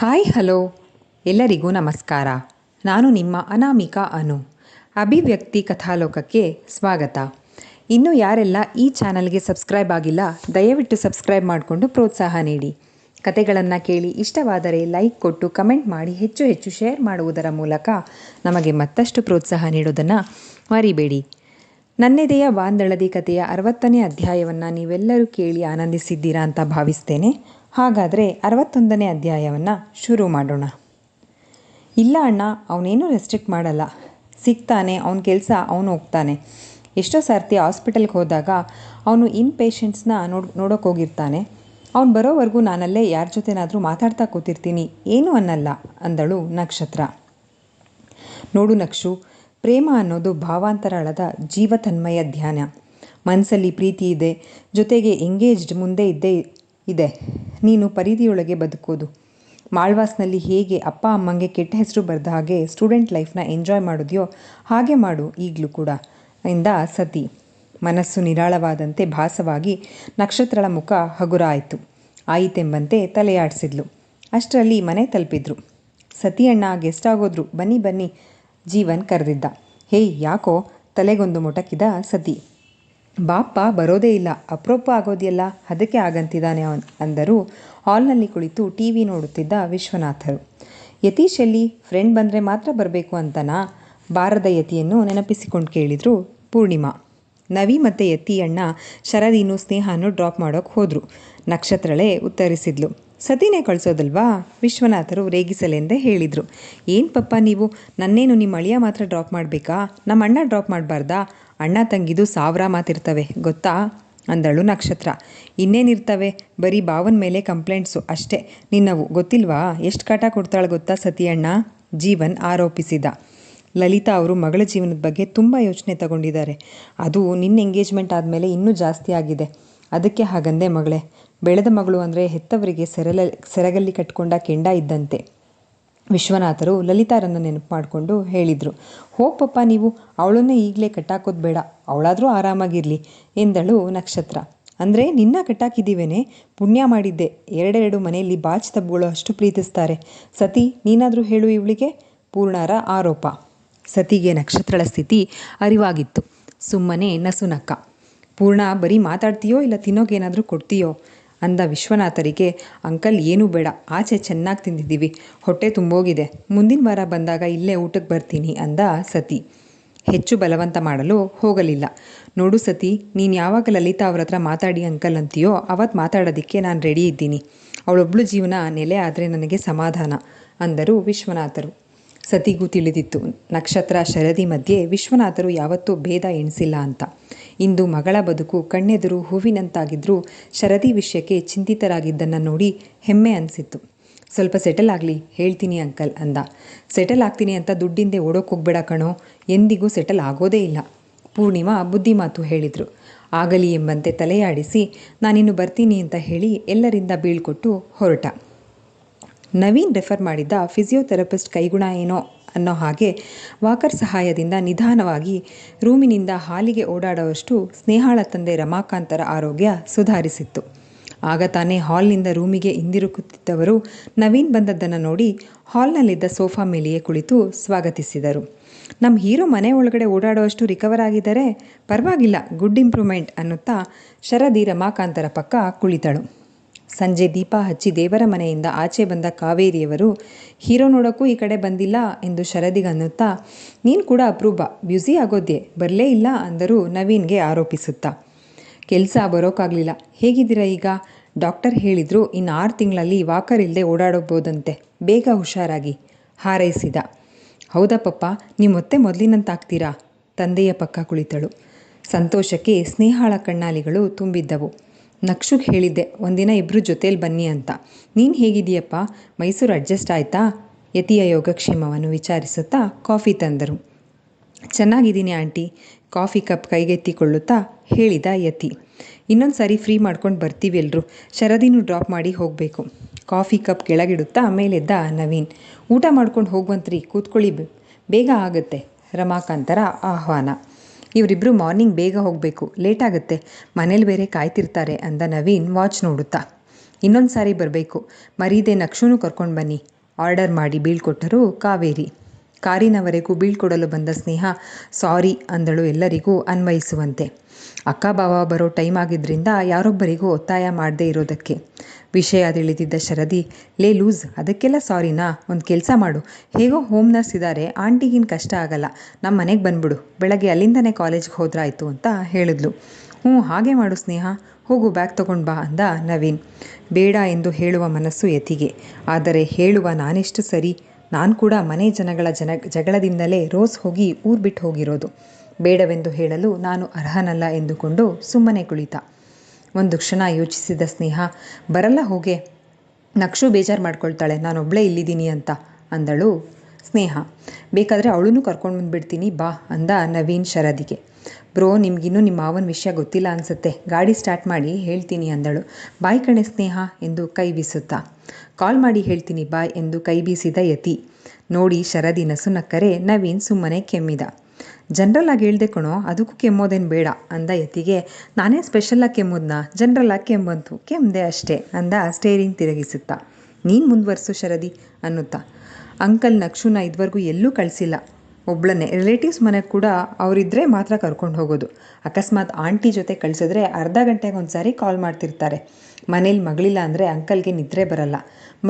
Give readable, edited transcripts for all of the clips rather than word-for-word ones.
Hi hello ಎಲ್ಲರಿಗೂ ನಮಸ್ಕಾರ. ನಾನು ನಿಮ್ಮ ಅನಾಮಿಕಾ ಅನು. ಅಭಿವ್ಯಕ್ತಿ ಕಥಾಲೋಕಕ್ಕೆ ಸ್ವಾಗತ. ಇನ್ನೂ ಯಾರೆಲ್ಲ ಈ ಚಾನಲ್ಗೆ ಸಬ್ಸ್ಕ್ರೈಬ್ ಆಗಿಲ್ಲ, ದಯವಿಟ್ಟು ಸಬ್ಸ್ಕ್ರೈಬ್ ಮಾಡಿಕೊಂಡು ಪ್ರೋತ್ಸಾಹ ನೀಡಿ. ಕತೆಗಳನ್ನು ಕೇಳಿ ಇಷ್ಟವಾದರೆ ಲೈಕ್ ಕೊಟ್ಟು ಕಮೆಂಟ್ ಮಾಡಿ ಹೆಚ್ಚು ಹೆಚ್ಚು ಶೇರ್ ಮಾಡುವುದರ ಮೂಲಕ ನಮಗೆ ಮತ್ತಷ್ಟು ಪ್ರೋತ್ಸಾಹ ನೀಡೋದನ್ನು ಮರಿಬೇಡಿ. ನನ್ನೆದೆಯ ಬಾಂದಳದಿ ಕಥೆಯ 60ನೇ ಅಧ್ಯಾಯವನ್ನು ನೀವೆಲ್ಲರೂ ಕೇಳಿ ಆನಂದಿಸಿದ್ದೀರಾ ಅಂತ ಭಾವಿಸ್ತೇನೆ. ಹಾಗಾದರೆ 61ನೇ ಅಧ್ಯಾಯವನ್ನು ಶುರು ಮಾಡೋಣ. ಇಲ್ಲ ಅಣ್ಣ, ಅವನೇನೂ ರೆಸ್ಟ್ರಿಕ್ಟ್ ಮಾಡಲ್ಲ. ಸಿಗ್ತಾನೆ, ಅವನ ಕೆಲಸ ಅವನು ಹೋಗ್ತಾನೆ. ಎಷ್ಟೋ ಸರ್ತಿ ಹಾಸ್ಪಿಟಲ್ಗೆ ಹೋದಾಗ ಅವನು ಇನ್ ಪೇಷಂಟ್ಸ್ನ ನೋಡೋಕೆ ಹೋಗಿರ್ತಾನೆ. ಅವನು ಬರೋವರೆಗೂ ನಾನಲ್ಲೇ ಯಾರ ಜೊತೆನಾದರೂ ಮಾತಾಡ್ತಾ ಕೂತಿರ್ತೀನಿ, ಏನೂ ಅನ್ನಲ್ಲ ಅಂದಳು ನಕ್ಷತ್ರ. ನೋಡು ನಕ್ಷು, ಪ್ರೇಮ ಅನ್ನೋದು ಭಾವಾಂತರಾಳದ ಜೀವತನ್ಮಯ ಧ್ಯಾನ. ಮನಸ್ಸಲ್ಲಿ ಪ್ರೀತಿ ಇದೆ, ಜೊತೆಗೆ ಎಂಗೇಜ್ಡ್ ಮುಂದೆ ಇದ್ದೇ ಇದೆ. ನೀನು ಪರಿಧಿಯೊಳಗೆ ಬದುಕೋದು. ಮಾಳ್ವಾಸ್ನಲ್ಲಿ ಹೇಗೆ ಅಪ್ಪ ಅಮ್ಮಂಗೆ ಕೆಟ್ಟ ಹೆಸರು ಬರೆದ ಹಾಗೆ ಸ್ಟೂಡೆಂಟ್ ಲೈಫ್ನ ಎಂಜಾಯ್ ಮಾಡಿದ್ಯೋ ಹಾಗೆ ಮಾಡು ಈಗಲೂ ಕೂಡ ಎಂದ ಸತಿ. ಮನಸ್ಸು ನಿರಾಳವಾದಂತೆ ಭಾಸವಾಗಿ ನಕ್ಷತ್ರಳ ಮುಖ ಹಗುರ ಆಯಿತು. ಆಯಿತೆಂಬಂತೆ ತಲೆಯಾಡಿಸಿದ್ಲು. ಅಷ್ಟರಲ್ಲಿ ಮನೆ ತಲುಪಿದ್ರು. ಸತಿ ಅಣ್ಣ ಗೆಸ್ಟ್ ಆಗೋದ್ರು, ಬನ್ನಿ ಬನ್ನಿ ಜೀವನ್ ಕರೆದಿದ್ದ. ಹೇಯ್, ಯಾಕೋ ತಲೆಗೊಂದು ಮೊಟಕಿದ ಸತಿ. ಬಾಪ್ಪ ಬರೋದೇ ಇಲ್ಲ, ಅಪರೂಪ ಆಗೋದಿಯಲ್ಲ, ಅದಕ್ಕೆ ಆಗಂತಿದ್ದಾನೆ ಅವನು ಅಂದರು ಹಾಲ್ನಲ್ಲಿ ಕುಳಿತು ಟಿ ವಿ ನೋಡುತ್ತಿದ್ದ ವಿಶ್ವನಾಥರು. ಯತೀಶಲ್ಲಿ ಫ್ರೆಂಡ್ ಬಂದರೆ ಮಾತ್ರ ಬರಬೇಕು ಅಂತನಾ? ಬಾರದ ಯತಿಯನ್ನು ನೆನಪಿಸಿಕೊಂಡು ಕೇಳಿದರು ಪೂರ್ಣಿಮಾ. ನವಿ ಮತ್ತು ಯತಿ ಅಣ್ಣ ಶರದೀನು ಸ್ನೇಹನೂ ಡ್ರಾಪ್ ಮಾಡೋಕ್ಕೆ ಹೋದರು. ನಕ್ಷತ್ರಳೇ ಉತ್ತರಿಸಿದ್ಲು. ಸತಿನೇ ಕಳಿಸೋದಲ್ವಾ? ವಿಶ್ವನಾಥರು ರೇಗಿಸಲೆಂದೇ ಹೇಳಿದರು. ಏನು ಪಪ್ಪ ನೀವು, ನನ್ನೇನು ನಿಮ್ಮ ಅಳಿಯ ಮಾತ್ರ ಡ್ರಾಪ್ ಮಾಡಬೇಕಾ? ನಮ್ಮ ಅಣ್ಣ ಡ್ರಾಪ್ ಮಾಡಬಾರ್ದಾ? ಅಣ್ಣ ತಂಗಿದು 1000 ಮಾತಿರ್ತವೆ ಗೊತ್ತಾ ಅಂದಳು ನಕ್ಷತ್ರ. ಇನ್ನೇನಿರ್ತವೆ, ಬರೀ ಭಾವನ ಮೇಲೆ ಕಂಪ್ಲೇಂಟ್ಸು ಅಷ್ಟೇ ನಿನ್ನವು, ಗೊತ್ತಿಲ್ವಾ? ಎಷ್ಟು ಕಾಟ ಕೊಡ್ತಾಳೆ ಗೊತ್ತಾ ಸತಿ ಅಣ್ಣ? ಜೀವನ್ ಆರೋಪಿಸಿದ. ಲಲಿತಾ ಅವರು ಮಗಳ ಜೀವನದ ಬಗ್ಗೆ ತುಂಬ ಯೋಚನೆ ತಗೊಂಡಿದ್ದಾರೆ. ಅದು ನಿನ್ನ ಎಂಗೇಜ್ಮೆಂಟ್ ಆದಮೇಲೆ ಇನ್ನೂ ಜಾಸ್ತಿ ಆಗಿದೆ. ಅದಕ್ಕೆ ಹಾಗಂದೆ ಮಗಳೇ. ಬೆಳೆದ ಮಗಳು ಅಂದರೆ ಹೆತ್ತವರಿಗೆ ಸೆರಗಲ್ಲಿ ಕಟ್ಕೊಂಡ ಕೆಂಡ ಇದ್ದಂತೆ. ವಿಶ್ವನಾಥರು ಲಲಿತಾರನ್ನು ನೆನಪು ಮಾಡಿಕೊಂಡು ಹೇಳಿದರು. ಹೋಗಪ್ಪ ನೀವು, ಅವಳನ್ನೇ ಈಗಲೇ ಕಟ್ಟಾಕೋದು ಬೇಡ, ಅವಳಾದರೂ ಆರಾಮಾಗಿರಲಿ ಎಂದಳು ನಕ್ಷತ್ರ. ಅಂದರೆ ನಿನ್ನ ಕಟ್ಟಾಕಿದ್ದೀವೇನೆ? ಪುಣ್ಯ ಮಾಡಿದ್ದೆ, ಎರಡೆರಡು ಮನೆಯಲ್ಲಿ ಬಾಚ್ ತಬ್ಬುಗಳು ಅಷ್ಟು ಪ್ರೀತಿಸ್ತಾರೆ. ಸತಿ, ನೀನಾದರೂ ಹೇಳು ಇವಳಿಗೆ. ಪೂರ್ಣರ ಆರೋಪ. ಸತಿಗೆ ನಕ್ಷತ್ರಳ ಸ್ಥಿತಿ ಅರಿವಾಗಿತ್ತು. ಸುಮ್ಮನೆ ನಸುನಕ್ಕ. ಪೂರ್ಣ, ಬರೀ ಮಾತಾಡ್ತೀಯೋ ಇಲ್ಲ ತಿನ್ನೋಗೇನಾದರೂ ಕೊಡ್ತೀಯೋ ಅಂದ ವಿಶ್ವನಾಥರಿಗೆ. ಅಂಕಲ್ ಏನೂ ಬೇಡ, ಆಚೆ ಚೆನ್ನಾಗಿ ತಿಂದಿದ್ದೀವಿ, ಹೊಟ್ಟೆ ತುಂಬೋಗಿದೆ, ಮುಂದಿನ ವಾರ ಬಂದಾಗ ಇಲ್ಲೇ ಊಟಕ್ಕೆ ಬರ್ತೀನಿ ಅಂದ ಸತಿ. ಹೆಚ್ಚು ಬಲವಂತ ಮಾಡಲು ಹೋಗಲಿಲ್ಲ. ನೋಡು ಸತಿ, ನೀನು ಯಾವಾಗ ಲಲಿತಾ ಅವ್ರ ಹತ್ರ ಮಾತಾಡಿ ಅಂಕಲ್ ಅಂತೀಯೋ ಅವತ್ತು ಮಾತಾಡೋದಕ್ಕೆ ನಾನು ರೆಡಿ ಇದ್ದೀನಿ. ಅವಳೊಬ್ಳು ಜೀವನ ನೆಲೆ ಆದರೆ ನನಗೆ ಸಮಾಧಾನ ಅಂದರು ವಿಶ್ವನಾಥರು. ಸತಿಗೂ ತಿಳಿದಿತ್ತು ನಕ್ಷತ್ರ ಶರದಿ ಮಧ್ಯೆ ವಿಶ್ವನಾಥರು ಯಾವತ್ತೂ ಭೇದ ಎಣಿಸಿಲ್ಲ ಅಂತ. ಇಂದು ಮಗಳ ಬದುಕು ಕಣ್ಣೆದುರು ಹೂವಿನಂತಾಗಿದ್ದರೂ ಶರದಿ ವಿಷಯಕ್ಕೆ ಚಿಂತಿತರಾಗಿದ್ದನ್ನು ನೋಡಿ ಹೆಮ್ಮೆ ಅನಿಸಿತ್ತು. ಸ್ವಲ್ಪ ಸೆಟಲ್ ಆಗಲಿ, ಹೇಳ್ತೀನಿ ಅಂಕಲ್ ಅಂದ. ಸೆಟಲ್ ಆಗ್ತೀನಿ ಅಂತ ದುಡ್ಡಿಂದೆ ಓಡೋಕೆ ಹೋಗ್ಬೇಡ ಕಣೋ, ಎಂದಿಗೂ ಸೆಟಲ್ ಆಗೋದೇ ಇಲ್ಲ. ಪೂರ್ಣಿಮಾ ಬುದ್ಧಿ ಮಾತು ಹೇಳಿದರು. ಆಗಲಿ ಎಂಬಂತೆ ತಲೆಯಾಡಿಸಿ ನಾನಿನ್ನು ಬರ್ತೀನಿ ಅಂತ ಹೇಳಿ ಎಲ್ಲರಿಂದ ಬೀಳ್ಕೊಟ್ಟು ಹೊರಟ. ನವೀನ್ ರೆಫರ್ ಮಾಡಿದ್ದ ಫಿಸಿಯೋಥೆರಪಿಸ್ಟ್ ಕೈಗುಣ ಏನೋ ಅನ್ನೋ ಹಾಗೆ ವಾಕರ್ ಸಹಾಯದಿಂದ ನಿಧಾನವಾಗಿ ರೂಮಿನಿಂದ ಹಾಲಿಗೆ ಓಡಾಡುವಷ್ಟು ಸ್ನೇಹಾಳ ತಂದೆ ರಮಾಕಾಂತರ ಆರೋಗ್ಯ ಸುಧಾರಿಸಿತ್ತು. ಆಗ ತಾನೇ ಹಾಲ್ನಿಂದ ರೂಮಿಗೆ ಹಿಂದಿರುಗುತ್ತಿದ್ದವರು ನವೀನ್ ಬಂದದ್ದನ್ನು ನೋಡಿ ಹಾಲ್ನಲ್ಲಿದ್ದ ಸೋಫಾ ಮೇಲೆಯೇ ಕುಳಿತು ಸ್ವಾಗತಿಸಿದರು. ನಮ್ಮ ಹೀರೋ ಮನೆ ಒಳಗಡೆ ಓಡಾಡುವಷ್ಟು ರಿಕವರ್ ಆಗಿದ್ದಾರೆ, ಪರವಾಗಿಲ್ಲ, ಗುಡ್ ಇಂಪ್ರೂವ್ಮೆಂಟ್ ಅನ್ನುತ್ತಾ ಶರದಿ ರಮಾಕಾಂತರ ಪಕ್ಕ ಕುಳಿತಳು. ಸಂಜೆ ದೀಪ ಹಚ್ಚಿ ದೇವರ ಮನೆಯಿಂದ ಆಚೆ ಬಂದ ಕಾವೇರಿಯವರು ಹೀರೋ ನೋಡೋಕ್ಕೂ ಈ ಕಡೆ ಬಂದಿಲ್ಲ ಎಂದು ಶರದಿಗನ್ನುತ್ತಾ, ನೀನು ಕೂಡ ಅಪ್ರೂಪ, ಬ್ಯುಸಿ ಆಗೋದ್ಯೆ, ಬರಲೇ ಇಲ್ಲ ಅಂದರು ನವೀನ್ಗೆ ಆರೋಪಿಸುತ್ತಾ. ಕೆಲಸ ಬರೋಕ್ಕಾಗಲಿಲ್ಲ. ಹೇಗಿದ್ದೀರಾ ಈಗ? ಡಾಕ್ಟರ್ ಹೇಳಿದರು ಇನ್ನು 6 ತಿಂಗಳಲ್ಲಿ ವಾಕರ್ ಇಲ್ಲದೆ ಓಡಾಡೋಬೋದಂತೆ, ಬೇಗ ಹುಷಾರಾಗಿ ಹಾರೈಸಿದ. ಹೌದಾ ಪಪ್ಪ, ನೀವು ಮತ್ತೆ ಮೊದಲಿನಂತಾಗ್ತೀರಾ? ತಂದೆಯ ಪಕ್ಕ ಕುಳಿತಳು. ಸಂತೋಷಕ್ಕೆ ಸ್ನೇಹಾಳ ಕಣ್ಣಾಲಿಗಳು ತುಂಬಿದ್ದವು. ನಕ್ಷುಗೆ ಹೇಳಿದ್ದೆ ಒಂದಿನ ಇಬ್ಬರು ಜೊತೇಲಿ ಬನ್ನಿ ಅಂತ. ನೀನು ಹೇಗಿದೆಯಪ್ಪ? ಮೈಸೂರು ಅಡ್ಜಸ್ಟ್ ಆಯಿತಾ? ಯತಿಯ ಯೋಗಕ್ಷೇಮವನ್ನು ವಿಚಾರಿಸುತ್ತಾ ಕಾಫಿ ತಂದರು. ಚೆನ್ನಾಗಿದ್ದೀನಿ ಆಂಟಿ, ಕಾಫಿ ಕಪ್ ಕೈಗೆತ್ತಿಕೊಳ್ಳುತ್ತಾ ಹೇಳಿದ ಯತಿ. ಇನ್ನೊಂದು ಸಾರಿ ಫ್ರೀ ಮಾಡ್ಕೊಂಡು ಬರ್ತೀವಿ ಎಲ್ಲರೂ, ಶರದಿನೂ ಡ್ರಾಪ್ ಮಾಡಿ ಹೋಗಬೇಕು. ಕಾಫಿ ಕಪ್ ಕೆಳಗಿಡುತ್ತಾ ಮೇಲೆದ್ದ ನವೀನ್. ಊಟ ಮಾಡ್ಕೊಂಡು ಹೋಗುವಂತ್ರಿ, ಕೂತ್ಕೊಳ್ಳಿ, ಬೇಗ ಆಗುತ್ತೆ ರಮಾಕಾಂತರ ಆಹ್ವಾನ. ಇವರಿಬ್ಬರು ಮಾರ್ನಿಂಗ್ ಬೇಗ ಹೋಗಬೇಕು, ಲೇಟ್ ಆಗುತ್ತೆ, ಮನೇಲಿ ಬೇರೆ ಕಾಯ್ತಿರ್ತಾರೆ ಅಂದ ನವೀನ್ ವಾಚ್ ನೋಡುತ್ತಾ. ಇನ್ನೊಂದು ಸಾರಿ ಬರಬೇಕು, ಮರೀದೆ ನಕ್ಷುನೂ ಕರ್ಕೊಂಡು ಬನ್ನಿ ಆರ್ಡರ್ ಮಾಡಿ ಬೀಳ್ಕೊಟ್ಟರು ಕಾವೇರಿ. ಕಾರಿನವರೆಗೂ ಬೀಳ್ಕೊಡಲು ಬಂದ ಸ್ನೇಹ ಸಾರಿ ಅಂದಳು ಎಲ್ಲರಿಗೂ ಅನ್ವಯಿಸುವಂತೆ. ಅಕ್ಕ ಬಾವ ಬರೋ ಟೈಮ್ ಆಗಿದ್ದರಿಂದ ಯಾರೊಬ್ಬರಿಗೂ ಒತ್ತಾಯ ಮಾಡದೇ ಇರೋದಕ್ಕೆ. ವಿಷಯ ತಿಳಿದಿದ್ದ ಶರದಿ, ಲೇ ಲೂಸ್, ಅದಕ್ಕೆಲ್ಲ ಸಾರಿನಾ? ಒಂದು ಕೆಲಸ ಮಾಡು, ಹೇಗೋ ಹೋಮ್ ನರ್ಸ್ ಇದ್ದಾರೆ, ಆಂಟಿಗಿನ್ ಕಷ್ಟ ಆಗಲ್ಲ, ನಮ್ಮ ಮನೆಗೆ ಬಂದ್ಬಿಡು, ಬೆಳಗ್ಗೆ ಅಲ್ಲಿಂದನೇ ಕಾಲೇಜ್ಗೆ ಹೋದ್ರಾಯ್ತು ಅಂತ ಹೇಳಿದ್ಲು. ಹಾಗೆ ಮಾಡು ಸ್ನೇಹ, ಹೋಗು ಬ್ಯಾಗ್ ತೊಗೊಂಡು ಬಾ ಅಂದ ನವೀನ್. ಬೇಡ ಎಂದು ಹೇಳುವ ಮನಸ್ಸು ಯತಿಗೆ, ಆದರೆ ಹೇಳುವ ನಾನೆಷ್ಟು ಸರಿ? ನಾನು ಕೂಡ ಮನೆ ಜನಗಳ ಜಗಳದಿಂದಲೇ ರೋಸ್ ಹೋಗಿ ಊರು ಬಿಟ್ಟು ಹೋಗಿರೋದು. ಬೇಡವೆಂದು ಹೇಳಲು ನಾನು ಅರ್ಹನಲ್ಲ ಎಂದುಕೊಂಡು ಸುಮ್ಮನೆ ಕುಳಿತ. ಒಂದು ಕ್ಷಣ ಯೋಚಿಸಿದ ಸ್ನೇಹ, ಬರಲ್ಲ ಹೋಗೆ, ನಕ್ಷು ಬೇಜಾರು ಮಾಡ್ಕೊಳ್ತಾಳೆ ನಾನೊಬ್ಬಳೇ ಇಲ್ಲಿದ್ದೀನಿ ಅಂತ ಅಂದಳು ಸ್ನೇಹ. ಬೇಕಾದರೆ ಅವಳನ್ನು ಕರ್ಕೊಂಡು ಬಂದುಬಿಡ್ತೀನಿ ಬಾ ಅಂದ ನವೀನ್ ಶರದಿಗೆ. ಬ್ರೋ, ನಿಮಗಿನ್ನೂ ನಿಮ್ಮ ಮಾವನ ವಿಷಯ ಗೊತ್ತಿಲ್ಲ ಅನಿಸುತ್ತೆ, ಗಾಡಿ ಸ್ಟಾರ್ಟ್ ಮಾಡಿ ಹೇಳ್ತೀನಿ ಅಂದಳು. ಬಾಯ್ ಕಣೆ ಸ್ನೇಹ ಎಂದು ಕೈ ಬೀಸುತ್ತಾ. ಕಾಲ್ ಮಾಡಿ ಹೇಳ್ತೀನಿ ಬಾಯ್ ಎಂದು ಕೈ ಬೀಸಿದ ಯತಿ ನೋಡಿ ಶರದಿ ನಸುನಕ್ಕರೆ ನವೀನ್ ಸುಮ್ಮನೆ ಕೆಮ್ಮಿದ. ಜನರಲ್ ಆಗಿ ಹೇಳ್ದೆ ಕಣೋ, ಅದಕ್ಕೂ ಕೆಮ್ಮೋದೇನು ಬೇಡ ಅಂದ ಯತಿಗೆ. ನಾನೇ ಸ್ಪೆಷಲಾಗಿ ಕೆಮ್ಮೋದ್ನಾ? ಜನರಲ್ ಆಗಿ ಕೆಮ್ಮಂತು, ಕೆಮ್ಮದೆ ಅಷ್ಟೇ ಅಂದ ಸ್ಟೇರಿಂಗ್ ತಿರುಗಿಸುತ್ತಾ. ನೀನು ಮುಂದುವರ್ಸು ಶರದಿ ಅನ್ನುತ್ತಾ. ಅಂಕಲ್ ನಕ್ಷುನ ಇದುವರೆಗೂ ಎಲ್ಲೂ ಕಳಿಸಿಲ್ಲ, ಒಬ್ಳನ್ನೇ ರಿಲೇಟಿವ್ಸ್ ಮನೆಗೆ ಕೂಡ ಅವರಿದ್ದರೆ ಮಾತ್ರ ಕರ್ಕೊಂಡು ಹೋಗೋದು. ಅಕಸ್ಮಾತ್ ಆಂಟಿ ಜೊತೆ ಕಳಿಸಿದ್ರೆ ಅರ್ಧ ಗಂಟೆಗೆ ಒಂದು ಸಾರಿ ಕಾಲ್ ಮಾಡ್ತಿರ್ತಾರೆ. ಮನೇಲಿ ಮಗಳಿಲ್ಲ ಅಂದರೆ ಅಂಕಲ್ಗೆ ನಿದ್ರೆ ಬರಲ್ಲ.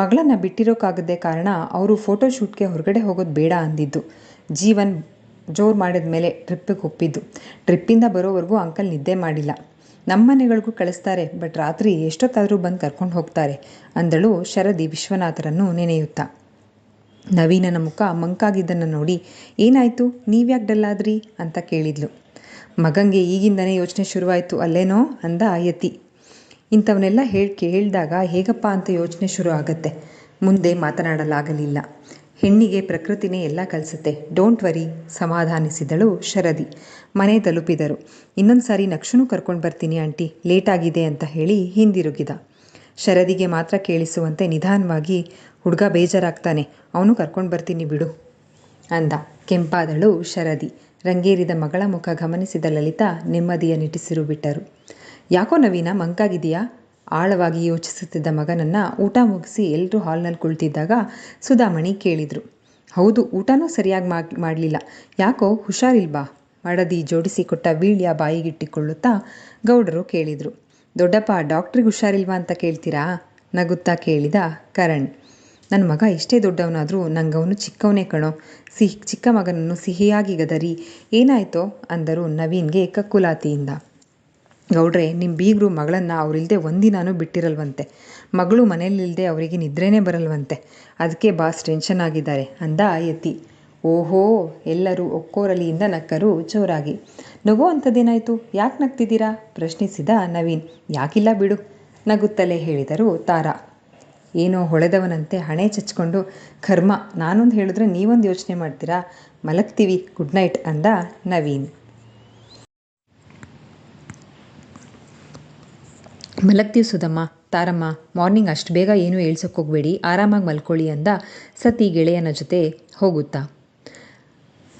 ಮಗಳನ್ನು ಬಿಟ್ಟಿರೋಕ್ಕಾಗದೇ ಕಾರಣ ಅವರು ಫೋಟೋಶೂಟ್ಗೆ ಹೊರಗಡೆ ಹೋಗೋದು ಬೇಡ ಅಂದಿದ್ದು. ಜೀವನ್ ಜೋರು ಮಾಡಿದ ಮೇಲೆ ಟ್ರಿಪ್ಪಿಗೆ ಒಪ್ಪಿದ್ದು. ಟ್ರಿಪ್ಪಿಂದ ಬರೋವರೆಗೂ ಅಂಕಲ್ ನಿದ್ದೆ ಮಾಡಿಲ್ಲ. ನಮ್ಮ ಮನೆಗಳಿಗೂ ಕಳಿಸ್ತಾರೆ, ಬಟ್ ರಾತ್ರಿ ಎಷ್ಟೊತ್ತಾದರೂ ಬಂದು ಕರ್ಕೊಂಡು ಹೋಗ್ತಾರೆ ಅಂದಳು ಶರದಿ ವಿಶ್ವನಾಥರನ್ನು ನೆನೆಯುತ್ತಾ. ನವೀನನ ಮುಖ ಮಂಕಾಗಿದ್ದನ್ನು ನೋಡಿ, ಏನಾಯಿತು, ನೀವ್ಯಾಕೆ ಡಲ್ಲಾದ್ರಿ ಅಂತ ಕೇಳಿದ್ಲು. ಮಗಂಗೆ ಈಗಿಂದನೇ ಯೋಚನೆ ಶುರುವಾಯಿತು ಅಲ್ಲೇನೋ ಅಂದ ಯತಿ. ಇಂಥವನ್ನೆಲ್ಲ ಹೇಳಿದಾಗ ಹೇಗಪ್ಪ ಅಂತ ಯೋಚನೆ ಶುರು ಆಗತ್ತೆ. ಮುಂದೆ ಮಾತನಾಡಲಾಗಲಿಲ್ಲ. ಹೆಣ್ಣಿಗೆ ಪ್ರಕೃತಿನೇ ಎಲ್ಲ ಕಲಿಸುತ್ತೆ, ಡೋಂಟ್ ವರಿ ಸಮಾಧಾನಿಸಿದಳು ಶರದಿ. ಮನೆ ತಲುಪಿದರು. ಇನ್ನೊಂದು ಸಾರಿ ನಕ್ಷುನೂ ಕರ್ಕೊಂಡು ಬರ್ತೀನಿ ಆಂಟಿ, ಲೇಟಾಗಿದೆ ಅಂತ ಹೇಳಿ ಹಿಂದಿರುಗಿದ. ಶರದಿಗೆ ಮಾತ್ರ ಕೇಳಿಸುವಂತೆ ನಿಧಾನವಾಗಿ, ಹುಡುಗ ಬೇಜಾರಾಗ್ತಾನೆ, ಅವನು ಕರ್ಕೊಂಡು ಬರ್ತೀನಿ ಬಿಡು ಅಂದ. ಕೆಂಪಾದಳು ಶರದಿ. ರಂಗೇರಿದ ಮಗಳ ಮುಖ ಗಮನಿಸಿದ ಲಲಿತಾ ನೆಮ್ಮದಿಯ ನಿಟ್ಟುಸಿರು ಬಿಟ್ಟರು. ಯಾಕೋ ನವೀನ ಮಂಕಾಗಿದೆಯಾ? ಆಳವಾಗಿ ಯೋಚಿಸುತ್ತಿದ್ದ ಮಗನನ್ನು ಊಟ ಮುಗಿಸಿ ಎಲ್ಲರೂ ಹಾಲ್ನಲ್ಲಿ ಕುಳಿತಿದ್ದಾಗ ಸುಧಾಮಣಿ ಕೇಳಿದರು. ಹೌದು, ಊಟನೂ ಸರಿಯಾಗಿ ಮಾಡಲಿಲ್ಲ, ಯಾಕೋ ಹುಷಾರಿಲ್ವಾ? ಮಡದಿ ಜೋಡಿಸಿಕೊಟ್ಟ ವೀಳ್ಯ ಬಾಯಿಗಿಟ್ಟಿಕೊಳ್ಳುತ್ತಾ ಗೌಡರು ಕೇಳಿದರು. ದೊಡ್ಡಪ್ಪ, ಡಾಕ್ಟ್ರಿಗೆ ಹುಷಾರಿಲ್ವಾ ಅಂತ ಕೇಳ್ತೀರಾ? ನಗುತ್ತಾ ಕೇಳಿದ ಕರಣ್. ನನ್ನ ಮಗ ಎಷ್ಟೇ ದೊಡ್ಡವನಾದರೂ ನಂಗವನು ಚಿಕ್ಕವನೇ ಕಣೋ. ಚಿಕ್ಕ ಮಗನನ್ನು ಸಿಹಿಯಾಗಿ ಗದರಿ. ಏನಾಯ್ತೋ ಅಂದರು ನವೀನ್ಗೆ ಕಕ್ಕುಲಾತಿಯಿಂದ. ಗೌಡ್ರೆ, ನಿಮ್ಮ ಬೀಗರು ಮಗಳನ್ನು ಅವರಿಲ್ಲದೆ ಒಂದಿನಾನೂ ಬಿಟ್ಟಿರಲ್ವಂತೆ. ಮಗಳು ಮನೇಲಿಲ್ಲದೆ ಅವರಿಗೆ ನಿದ್ರೇನೇ ಬರಲ್ವಂತೆ, ಅದಕ್ಕೆ ಬಾಸ್ ಟೆನ್ಷನ್ ಆಗಿದ್ದಾರೆ ಅಂದ ಯತಿ. ಓಹೋ, ಎಲ್ಲರೂ ಒಕ್ಕೋರಲಿಯಿಂದ ನಕ್ಕರು ಜೋರಾಗಿ. ನಗೋ ಅಂಥದ್ದೇನಾಯಿತು, ಯಾಕೆ ನಗ್ತಿದ್ದೀರಾ ಪ್ರಶ್ನಿಸಿದ ನವೀನ್. ಯಾಕಿಲ್ಲ ಬಿಡು ನಗುತ್ತಲೇ ಹೇಳಿದರು ತಾರಾ. ಏನೋ ಹೊಳೆದವನಂತೆ ಹಣೆ ಚಚ್ಕೊಂಡು, ಕರ್ಮ, ನಾನೊಂದು ಹೇಳಿದ್ರೆ ನೀವೊಂದು ಯೋಚನೆ ಮಾಡ್ತೀರಾ, ಮಲಗ್ತೀವಿ, ಗುಡ್ ನೈಟ್ ಅಂದ ನವೀನ್. ಮಲಗ್ತೀವಿ ಸುಧಮ್ಮ. ತಾರಮ್ಮ, ಮಾರ್ನಿಂಗ್ ಅಷ್ಟು ಬೇಗ ಏನೂ ಹೋಗಬೇಡಿ, ಆರಾಮಾಗಿ ಮಲ್ಕೊಳ್ಳಿ ಅಂದ ಸತಿ ಗೆಳೆಯನ ಜೊತೆ ಹೋಗುತ್ತಾ.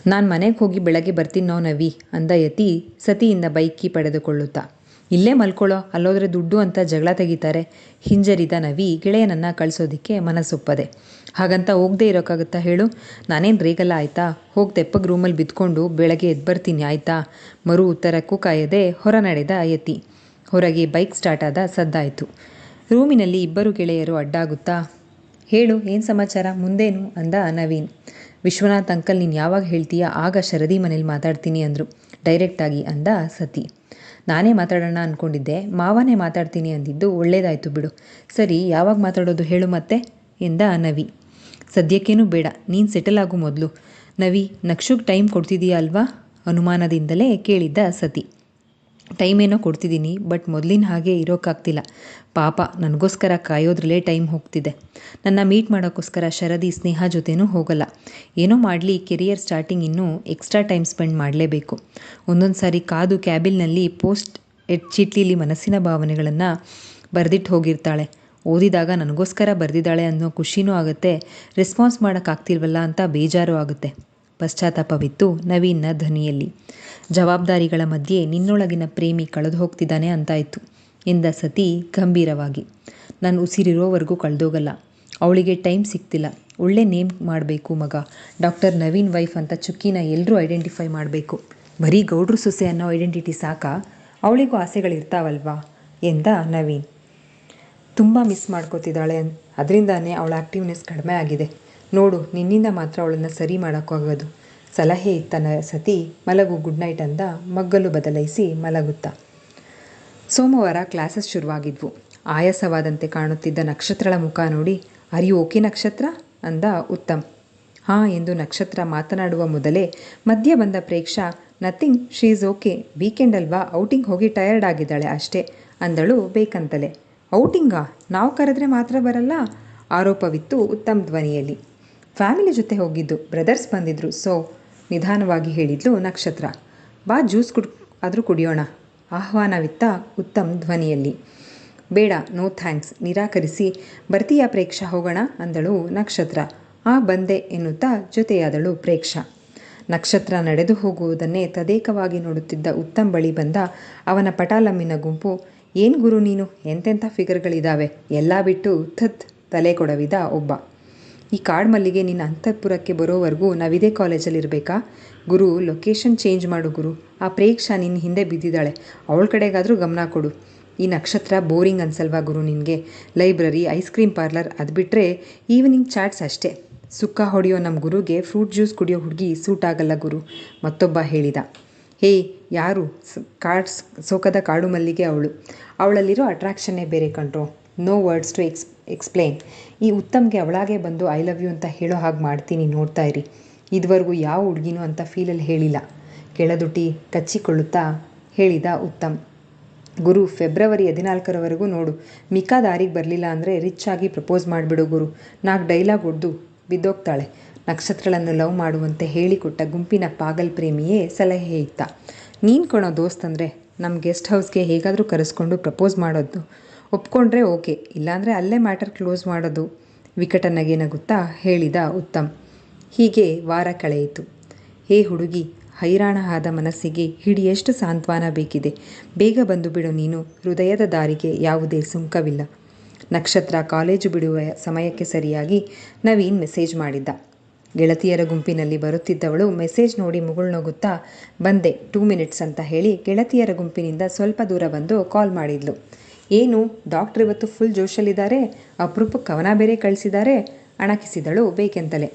ನಾನು ಮನೆಗೆ ಹೋಗಿ ಬೆಳಗ್ಗೆ ಬರ್ತೀನೋ ನವಿ ಅಂದ ಯತಿ ಸತಿಯಿಂದ ಬೈಕಿ ಪಡೆದುಕೊಳ್ಳುತ್ತಾ. ಇಲ್ಲೇ ಮಲ್ಕೊಳ್ಳೋ, ಅಲ್ಲೋದ್ರೆ ದುಡ್ಡು ಅಂತ ಜಗಳ ತೆಗಿತಾರೆ ಹಿಂಜರಿದ ನವಿ ಗೆಳೆಯನನ್ನು ಕಳಿಸೋದಕ್ಕೆ ಮನಸ್ಸೊಪ್ಪದೆ. ಹಾಗಂತ ಹೋಗದೆ ಇರೋಕ್ಕಾಗುತ್ತಾ ಹೇಳು? ನಾನೇನು ರೇಗಲ್ಲ ಆಯಿತಾ? ಹೋಗಿ ತೆಪ್ಪಗೆ ರೂಮಲ್ಲಿ ಬಿದ್ಕೊಂಡು ಬೆಳಗ್ಗೆ ಎದ್ದು ಬರ್ತೀನಿ ಆಯಿತಾ? ಮರು ಉತ್ತರಕ್ಕೂ ಕಾಯದೆ ಹೊರ ನಡೆದ ಯತಿ. ಹೊರಗೆ ಬೈಕ್ ಸ್ಟಾರ್ಟ್ ಆದ ಸದ್ದಾಯಿತು. ರೂಮಿನಲ್ಲಿ ಇಬ್ಬರು ಗೆಳೆಯರು ಅಡ್ಡಾಗುತ್ತಾ, ಹೇಳು ಏನು ಸಮಾಚಾರ, ಮುಂದೇನು ಅಂದ ನವೀನ್. ವಿಶ್ವನಾಥ್ ಅಂಕಲ್ ನೀನು ಯಾವಾಗ ಹೇಳ್ತೀಯಾ ಆಗ ಶರದಿ ಮನೇಲಿ ಮಾತಾಡ್ತೀನಿ ಅಂದರು ಡೈರೆಕ್ಟಾಗಿ ಅಂದ ಸತಿ. ನಾನೇ ಮಾತಾಡೋಣ ಅಂದ್ಕೊಂಡಿದ್ದೆ, ಮಾವನೇ ಮಾತಾಡ್ತೀನಿ ಅಂದಿದ್ದು ಒಳ್ಳೇದಾಯಿತು ಬಿಡು. ಸರಿ, ಯಾವಾಗ ಮಾತಾಡೋದು ಹೇಳು ಮತ್ತೆ ಎಂದ ನವಿ. ಸದ್ಯಕ್ಕೇನೂ ಬೇಡ, ನೀನು ಸೆಟಲ್ ಆಗು ಮೊದಲು. ನವಿ, ನಕ್ಷುಗೆ ಟೈಮ್ ಕೊಡ್ತಿದೀಯಾ ಅಲ್ವಾ ಅನುಮಾನದಿಂದಲೇ ಕೇಳಿದ್ದ ಸತಿ. ಟೈಮ್ ಏನೋ ಕೊಡ್ತಿದ್ದೀನಿ, ಬಟ್ ಮೊದಲಿನ ಹಾಗೆ ಇರೋಕ್ಕಾಗ್ತಿಲ್ಲ. ಪಾಪ ನನಗೋಸ್ಕರ ಕಾಯೋದ್ರಲ್ಲೇ ಟೈಮ್ ಹೋಗ್ತಿದೆ. ನನ್ನ ಮೀಟ್ ಮಾಡೋಕ್ಕೋಸ್ಕರ ಶರದಿ ಸ್ನೇಹ ಜೊತೆನೂ ಹೋಗಲ್ಲ. ಏನೋ ಮಾಡಲಿ, ಕೆರಿಯರ್ ಸ್ಟಾರ್ಟಿಂಗ್ ಇನ್ನೂ ಎಕ್ಸ್ಟ್ರಾ ಟೈಮ್ ಸ್ಪೆಂಡ್ ಮಾಡಲೇಬೇಕು. ಒಂದೊಂದು ಸಾರಿ ಕಾದು ಕ್ಯಾಬಿನಲ್ಲಿ ಪೋಸ್ಟ್ ಚೀಟ್ಲಿಲಿ ಮನಸ್ಸಿನ ಭಾವನೆಗಳನ್ನು ಬರೆದಿಟ್ಟು ಹೋಗಿರ್ತಾಳೆ. ಓದಿದಾಗ ನನಗೋಸ್ಕರ ಬರೆದಿದ್ದಾಳೆ ಅನ್ನೋ ಖುಷಿನೂ ಆಗುತ್ತೆ, ರೆಸ್ಪಾನ್ಸ್ ಮಾಡೋಕ್ಕಾಗ್ತಿಲ್ವಲ್ಲ ಅಂತ ಬೇಜಾರು ಆಗುತ್ತೆ. ಪಶ್ಚಾತ್ತಾಪವಿತ್ತು ನವೀನ್ನ ಧ್ವನಿಯಲ್ಲಿ. ಜವಾಬ್ದಾರಿಗಳ ಮಧ್ಯೆ ನಿನ್ನೊಳಗಿನ ಪ್ರೇಮಿ ಕಳೆದು ಹೋಗ್ತಿದ್ದಾನೆ ಅಂತಾಯಿತು ಎಂದ ಸತಿ ಗಂಭೀರವಾಗಿ. ನನ್ನ ಉಸಿರಿರೋವರೆಗೂ ಕಳೆದೋಗಲ್ಲ. ಅವಳಿಗೆ ಟೈಮ್ ಸಿಗ್ತಿಲ್ಲ. ಒಳ್ಳೆ ನೇಮ್ ಮಾಡಬೇಕು ಮಗ. ಡಾಕ್ಟರ್ ನವೀನ್ ವೈಫ್ ಅಂತ ಚುಕ್ಕಿನ ಎಲ್ಲರೂ ಐಡೆಂಟಿಫೈ ಮಾಡಬೇಕು. ಬರೀ ಗೌಡ್ರು ಸೊಸೆ ಅನ್ನೋ ಐಡೆಂಟಿಟಿ ಸಾಕಾ? ಅವಳಿಗೂ ಆಸೆಗಳಿರ್ತಾವಲ್ವಾ ಎಂದ ನವೀನ್. ತುಂಬ ಮಿಸ್ ಮಾಡ್ಕೋತಿದ್ದಾಳೆ, ಅದರಿಂದಾನೇ ಅವಳ ಆ್ಯಕ್ಟಿವ್ನೆಸ್ ಕಡಿಮೆ ಆಗಿದೆ. ನೋಡು, ನಿನ್ನಿಂದ ಮಾತ್ರ ಅವಳನ್ನು ಸರಿ ಮಾಡೋಕ್ಕಾಗೋದು. ಸಲಹೆ ಇತ್ತನ ಸತಿ ಮಲಗು, ಗುಡ್ ನೈಟ್ ಅಂದ ಮಗ್ಗಲು ಬದಲಾಯಿಸಿ ಮಲಗುತ್ತಾ. ಸೋಮವಾರ ಕ್ಲಾಸಸ್ ಶುರುವಾಗಿದ್ವು. ಆಯಾಸವಾದಂತೆ ಕಾಣುತ್ತಿದ್ದ ನಕ್ಷತ್ರಳ ಮುಖ ನೋಡಿ, ಆರ್ ಯು ಓಕೆ ನಕ್ಷತ್ರ ಅಂದ ಉತ್ತಮ್. ಹಾಂ ಎಂದು ನಕ್ಷತ್ರ ಮಾತನಾಡುವ ಮೊದಲೇ ಮಧ್ಯೆ ಬಂದ Preksha, nothing, she is okay, weekend ಅಲ್ವಾ, ಔಟಿಂಗ್ ಹೋಗಿ ಟಯರ್ಡ್ ಆಗಿದ್ದಾಳೆ ಅಷ್ಟೇ ಅಂದಳು ಬೇಕಂತಲೇ. ಔಟಿಂಗಾ? ನಾವು ಕರೆದ್ರೆ ಮಾತ್ರ ಬರಲ್ಲ? ಆರೋಪವಿತ್ತು ಉತ್ತಮ್ ಧ್ವನಿಯಲ್ಲಿ. ಫ್ಯಾಮಿಲಿ ಜೊತೆ ಹೋಗಿದ್ದು, ಬ್ರದರ್ಸ್ ಬಂದಿದ್ರು, ಸೊ ನಿಧಾನವಾಗಿ ಹೇಳಿದ್ಲು ನಕ್ಷತ್ರ. ಬಾ, ಜ್ಯೂಸ್ ಆದರೂ ಕುಡಿಯೋಣ ಆಹ್ವಾನವಿತ್ತ ಉತ್ತಮ್ ಧ್ವನಿಯಲ್ಲಿ. ಬೇಡ, ನೋ ಥ್ಯಾಂಕ್ಸ್ ನಿರಾಕರಿಸಿ, ಬರ್ತೀಯಾ ಪ್ರೇಕ್ಷಾ, ಹೋಗೋಣ ಅಂದಳು ನಕ್ಷತ್ರ. ಬಂದೆ ಎನ್ನುತ್ತಾ ಜೊತೆಯಾದಳು ಪ್ರೇಕ್ಷಾ. ನಕ್ಷತ್ರ ನಡೆದು ಹೋಗುವುದನ್ನೇ ತದೇಕವಾಗಿ ನೋಡುತ್ತಿದ್ದ ಉತ್ತಮ್ ಬಳಿ ಬಂದ ಅವನ ಪಟಾಲಮ್ಮಿನ ಗುಂಪು. ಏನು ಗುರು ನೀನು, ಎಂತೆಂಥ ಫಿಗರ್ಗಳಿದ್ದಾವೆ, ಎಲ್ಲ ಬಿಟ್ಟು ತಲೆ ಕೊಡವಿದ ಒಬ್ಬ. ಈ ಕಾಡು ಮಲ್ಲಿಗೆ ನಿನ್ನ ಅಂತಃಪುರಕ್ಕೆ ಬರೋವರೆಗೂ ನಾವಿದೇ ಕಾಲೇಜಲ್ಲಿರಬೇಕಾ? ಗುರು, ಲೊಕೇಶನ್ ಚೇಂಜ್ ಮಾಡು ಗುರು. ಆ ಪ್ರೇಕ್ಷಾ ನಿನ್ನ ಹಿಂದೆ ಬಿದ್ದಿದ್ದಾಳೆ, ಅವಳ ಕಡೆಗಾದರೂ ಗಮನ ಕೊಡು. ಈ ನಕ್ಷತ್ರ ಬೋರಿಂಗ್ ಅನ್ಸಲ್ವಾ ಗುರು ನಿನಗೆ? ಲೈಬ್ರರಿ, ಐಸ್ ಕ್ರೀಮ್ ಪಾರ್ಲರ್, ಅದು ಬಿಟ್ಟರೆ ಈವ್ನಿಂಗ್ ಚಾಟ್ಸ್ ಅಷ್ಟೇ. ಸುಕ್ಕ ಹೊಡೆಯೋ ನಮ್ಮ ಗುರುಗೆ ಫ್ರೂಟ್ ಜ್ಯೂಸ್ ಕುಡಿಯೋ ಹುಡುಗಿ ಸೂಟ್ ಆಗಲ್ಲ ಗುರು, ಮತ್ತೊಬ್ಬ ಹೇಳಿದ. ಹೇ, ಯಾರು? ಸೋಕದ ಕಾಡು ಮಲ್ಲಿಗೆ ಅವಳು. ಅವಳಲ್ಲಿರೋ ಅಟ್ರಾಕ್ಷನ್ನೇ ಬೇರೆ ಕಣ್ರೋ. No words to explain. ಈ ಉತ್ತಮ್ಗೆ ಅವಳಾಗೆ ಬಂದು ಐ ಲವ್ ಯು ಅಂತ ಹೇಳೋ ಹಾಗೆ ಮಾಡ್ತೀನಿ, ನೋಡ್ತಾ ಇರಿ. ಇದುವರೆಗೂ ಯಾವ ಹುಡುಗಿನೂ ಅಂತ ಫೀಲಲ್ಲಿ ಹೇಳಿಲ್ಲ, ಕೆಳದುಟಿ ಕಚ್ಚಿಕೊಳ್ಳುತ್ತಾ ಹೇಳಿದ ಉತ್ತಮ್. ಗುರು, ಫೆಬ್ರವರಿ 14ರವರೆಗೂ ನೋಡು. ಮಿಕ್ಕಾ ದಾರಿಗೆ ಬರಲಿಲ್ಲ ಅಂದರೆ ರಿಚ್ ಆಗಿ ಪ್ರಪೋಸ್ ಮಾಡಿಬಿಡು ಗುರು. 4 ಡೈಲಾಗ್ ಹೊಡೆದು ಬಿದ್ದೋಗ್ತಾಳೆ. ನಕ್ಷತ್ರಳನ್ನು ಲವ್ ಮಾಡುವಂತೆ ಹೇಳಿಕೊಟ್ಟ ಗುಂಪಿನ ಪಾಗಲ್ ಪ್ರೇಮಿಯೇ ಸಲಹೆ ಇತ್ತ. ನೀನು ಕೊಣೋ ದೋಸ್ತ್ ಅಂದರೆ ನಮ್ಮ ಗೆಸ್ಟ್ ಹೌಸ್ಗೆ ಹೇಗಾದರೂ ಕರೆಸ್ಕೊಂಡು ಪ್ರಪೋಸ್ ಮಾಡೋದು. ಒಪ್ಕೊಂಡ್ರೆ ಓಕೆ, ಇಲ್ಲಾಂದರೆ ಅಲ್ಲೇ ಮ್ಯಾಟರ್ ಕ್ಲೋಸ್ ಮಾಡೋದು ವಿಕಟ ನಗೆ ನಗುತ್ತಾ ಹೇಳಿದ ಉತ್ತಮ್. ಹೀಗೆ ವಾರ ಕಳೆಯಿತು. ಹೇ ಹುಡುಗಿ, ಹೈರಾಣ ಆದ ಮನಸ್ಸಿಗೆ ಹಿಡಿಯಷ್ಟು ಸಾಂತ್ವನ ಬೇಕಿದೆ. ಬೇಗ ಬಂದು ಬಿಡು ನೀನು, ಹೃದಯದ ದಾರಿಗೆ ಯಾವುದೇ ಸುಂಕವಿಲ್ಲ. ನಕ್ಷತ್ರ ಕಾಲೇಜು ಬಿಡುವ ಸಮಯಕ್ಕೆ ಸರಿಯಾಗಿ ನವೀನ್ ಮೆಸೇಜ್ ಮಾಡಿದ್ದ. ಗೆಳತಿಯರ ಗುಂಪಿನಲ್ಲಿ ಬರುತ್ತಿದ್ದವಳು ಮೆಸೇಜ್ ನೋಡಿ ಮುಗುಳ್ನಗುತ್ತಾ, ಬಂದೆ 2 ಮಿನಿಟ್ಸ್ ಅಂತ ಹೇಳಿ ಗೆಳತಿಯರ ಗುಂಪಿನಿಂದ ಸ್ವಲ್ಪ ದೂರ ಬಂದು ಕಾಲ್ ಮಾಡಿದ್ಲು. ಏನು ಡಾಕ್ಟ್ರ್ ಇವತ್ತು ಫುಲ್ ಜೋಶಲ್ಲಿದ್ದಾರೆ, ಅಪರೂಪಕ್ಕೆ ಕವನ ಬೇರೆ ಕಳಿಸಿದ್ದಾರೆ ಅಣಕಿಸಿದಳು ಬೇಕೆಂತಲೇ.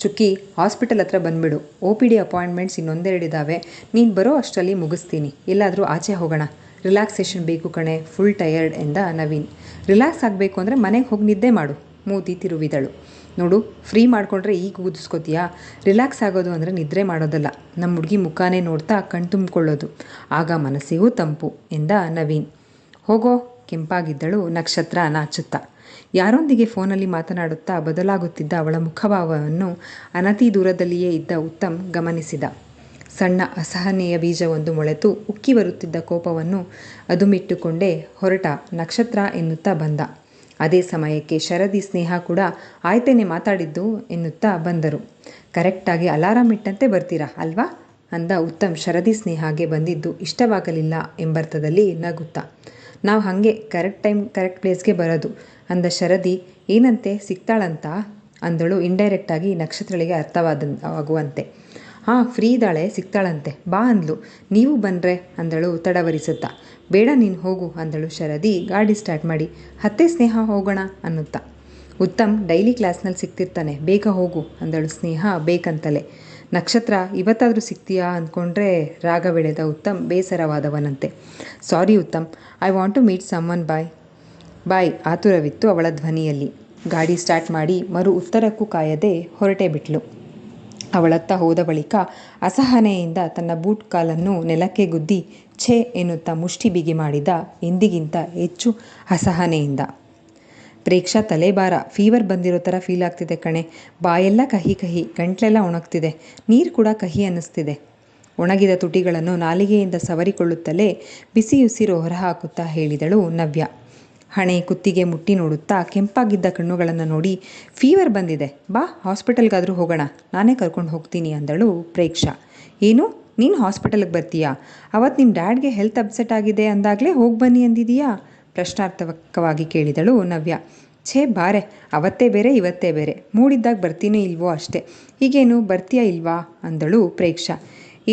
ಚುಕ್ಕಿ, ಹಾಸ್ಪಿಟಲ್ ಹತ್ರ ಬಂದುಬಿಡು, OPD ಅಪಾಯಿಂಟ್ಮೆಂಟ್ಸ್ ಇನ್ನೊಂದೆರಡು ಇದ್ದಾವೆ, ನೀನು ಬರೋ ಅಷ್ಟರಲ್ಲಿ ಮುಗಿಸ್ತೀನಿ. ಎಲ್ಲಾದರೂ ಆಚೆ ಹೋಗೋಣ, ರಿಲ್ಯಾಕ್ಸೇಷನ್ ಬೇಕು ಕಣೆ, ಫುಲ್ ಟಯರ್ಡ್ ಎಂದ ನವೀನ್. ರಿಲ್ಯಾಕ್ಸ್ ಆಗಬೇಕು ಅಂದರೆ ಮನೆಗೆ ಹೋಗಿ ನಿದ್ದೆ ಮಾಡು, ಮೂತಿ ತಿರುವಿದಳು. ನೋಡು, ಫ್ರೀ ಮಾಡಿಕೊಂಡ್ರೆ ಈಗ ಊದಿಸ್ಕೋತೀಯಾ? ರಿಲ್ಯಾಕ್ಸ್ ಆಗೋದು ಅಂದರೆ ನಿದ್ರೆ ಮಾಡೋದಲ್ಲ, ನಮ್ಮ ಹುಡುಗಿ ಮುಖಾನೇ ನೋಡ್ತಾ ಕಣ್ತುಂಬಿಕೊಳ್ಳೋದು, ಆಗ ಮನಸ್ಸಿಗೂ ತಂಪು ಎಂದ ನವೀನ್. ಹೋಗೋ, ಕೆಂಪಾಗಿದ್ದಳು ನಕ್ಷತ್ರ ನಾಚುತ್ತಾ. ಯಾರೊಂದಿಗೆ ಫೋನಲ್ಲಿ ಮಾತನಾಡುತ್ತಾ ಬದಲಾಗುತ್ತಿದ್ದ ಅವಳ ಮುಖಭಾವವನ್ನು ಅನತಿ ದೂರದಲ್ಲಿಯೇ ಇದ್ದ ಉತ್ತಮ್ ಗಮನಿಸಿದ. ಸಣ್ಣ ಅಸಹನೆಯ ಬೀಜವೊಂದು ಮೊಳೆತು ಉಕ್ಕಿ ಬರುತ್ತಿದ್ದ ಕೋಪವನ್ನು ಅದುಮಿಟ್ಟುಕೊಂಡೇ ಹೊರಟ ನಕ್ಷತ್ರ ಎನ್ನುತ್ತಾ ಬಂದ. ಅದೇ ಸಮಯಕ್ಕೆ ಶರದಿ, ಸ್ನೇಹ ಕೂಡ ಆಯ್ತೇನೆ ಮಾತಾಡಿದ್ದು ಎನ್ನುತ್ತಾ ಬಂದರು. ಕರೆಕ್ಟಾಗಿ ಅಲಾರಾಮ್ ಇಟ್ಟಂತೆ ಬರ್ತೀರಾ ಅಲ್ವಾ ಅಂದ ಉತ್ತಮ್ ಶರದಿ ಸ್ನೇಹಾಗೆ ಬಂದಿದ್ದು ಇಷ್ಟವಾಗಲಿಲ್ಲ ಎಂಬರ್ಥದಲ್ಲಿ ನಗುತ್ತಾ. ನಾವು ಹಾಗೆ ಕರೆಕ್ಟ್ ಟೈಮ್ ಕರೆಕ್ಟ್ ಪ್ಲೇಸ್ಗೆ ಬರೋದು ಅಂದ ಶರದಿ. ಏನಂತೆ, ಸಿಗ್ತಾಳಂತ ಅಂದಳು ಇಂಡೈರೆಕ್ಟಾಗಿ ನಕ್ಷತ್ರಳಿಗೆ ಅರ್ಥವಾಗುವಂತೆ. ಹಾಂ, ಫ್ರೀ ಇದ್ದಾಳೆ, ಸಿಗ್ತಾಳಂತೆ, ಬಾ ಅಂದ್ಲು. ನೀವು ಬಂದರೆ ಅಂದಳು ತಡವರಿಸುತ್ತಾ. ಬೇಡ, ನೀನು ಹೋಗು ಅಂದಳು ಶರದಿ ಗಾಡಿ ಸ್ಟಾರ್ಟ್ ಮಾಡಿ. ಹತ್ತೆ ಸ್ನೇಹ, ಹೋಗೋಣ ಅನ್ನುತ್ತಾ. ಉತ್ತಮ್ ಡೈಲಿ ಕ್ಲಾಸ್ನಲ್ಲಿ ಸಿಗ್ತಿರ್ತಾನೆ, ಬೇಗ ಹೋಗು ಅಂದಳು ಸ್ನೇಹ ಬೇಕಂತಲೇ. ನಕ್ಷತ್ರ, ಇವತ್ತಾದರೂ ಸಿಗ್ತೀಯಾ ಅಂದ್ಕೊಂಡ್ರೆ ರಾಗವೆಳೆದ ಉತ್ತಮ್ ಬೇಸರವಾದವನಂತೆ. Sorry Uttam, I want to meet someone. Bye ಆತುರವಿತ್ತು ಅವಳ ಧ್ವನಿಯಲ್ಲಿ. ಗಾಡಿ ಸ್ಟಾರ್ಟ್ ಮಾಡಿ ಮರು ಉತ್ತರಕ್ಕೂ ಕಾಯದೆ ಹೊರಟೇ ಬಿಟ್ಲು. ಅವಳತ್ತ ಹೋದ ಬಳಿಕ ಅಸಹನೆಯಿಂದ ತನ್ನ ಬೂಟ್ ಕಾಲನ್ನು ನೆಲಕ್ಕೆ ಗುದ್ದಿ ಛೇ ಎನ್ನುತ್ತಾ ಮುಷ್ಟಿ ಬಿಗಿ ಮಾಡಿದ ಎಂದಿಗಿಂತ ಹೆಚ್ಚು ಅಸಹನೆಯಿಂದ. ಪ್ರೇಕ್ಷಾ, ತಲೆಬಾರ, ಫೀವರ್ ಬಂದಿರೋ ಥರ ಫೀಲ್ ಆಗ್ತಿದೆ ಕಣೆ, ಬಾಯೆಲ್ಲ ಕಹಿ ಕಹಿ, ಗಂಟ್ಲೆಲ್ಲ ಒಣಗ್ತಿದೆ, ನೀರು ಕೂಡ ಕಹಿ ಅನ್ನಿಸ್ತಿದೆ. ಒಣಗಿದ ತುಟಿಗಳನ್ನು ನಾಲಿಗೆಯಿಂದ ಸವರಿಕೊಳ್ಳುತ್ತಲೇ ಬಿಸಿಯುಸಿರು ಹೊರಹಾಕುತ್ತಾ ಹೇಳಿದಳು ನವ್ಯ. ಹಣೆ ಕುತ್ತಿಗೆ ಮುಟ್ಟಿ ನೋಡುತ್ತಾ ಕೆಂಪಾಗಿದ್ದ ಕಣ್ಣುಗಳನ್ನು ನೋಡಿ, ಫೀವರ್ ಬಂದಿದೆ, ಬಾ ಹಾಸ್ಪಿಟಲ್ಗಾದರೂ ಹೋಗೋಣ, ನಾನೇ ಕರ್ಕೊಂಡು ಹೋಗ್ತೀನಿ ಅಂದಳು ಪ್ರೇಕ್ಷಾ. ಏನು, ನೀನು ಹಾಸ್ಪಿಟಲ್ಗೆ ಬರ್ತೀಯಾ? ಅವತ್ತು ನಿಮ್ಮ ಡ್ಯಾಡ್ಗೆ ಹೆಲ್ತ್ ಅಪ್ಸೆಟ್ ಆಗಿದೆ ಅಂದಾಗಲೇ ಹೋಗಿ ಬನ್ನಿ ಅಂದಿದೀಯಾ? ಪ್ರಶ್ನಾರ್ಥಕವಾಗಿ ಕೇಳಿದಳು ನವ್ಯ. ಛೇ ಬಾರೆ, ಅವತ್ತೇ ಬೇರೆ ಇವತ್ತೇ ಬೇರೆ, ಮೂಡಿದ್ದಾಗ ಬರ್ತೀನೋ ಇಲ್ವೋ ಅಷ್ಟೇ, ಈಗೇನು ಬರ್ತೀಯಾ ಇಲ್ವಾ ಅಂದಳು ಪ್ರೇಕ್ಷಾ.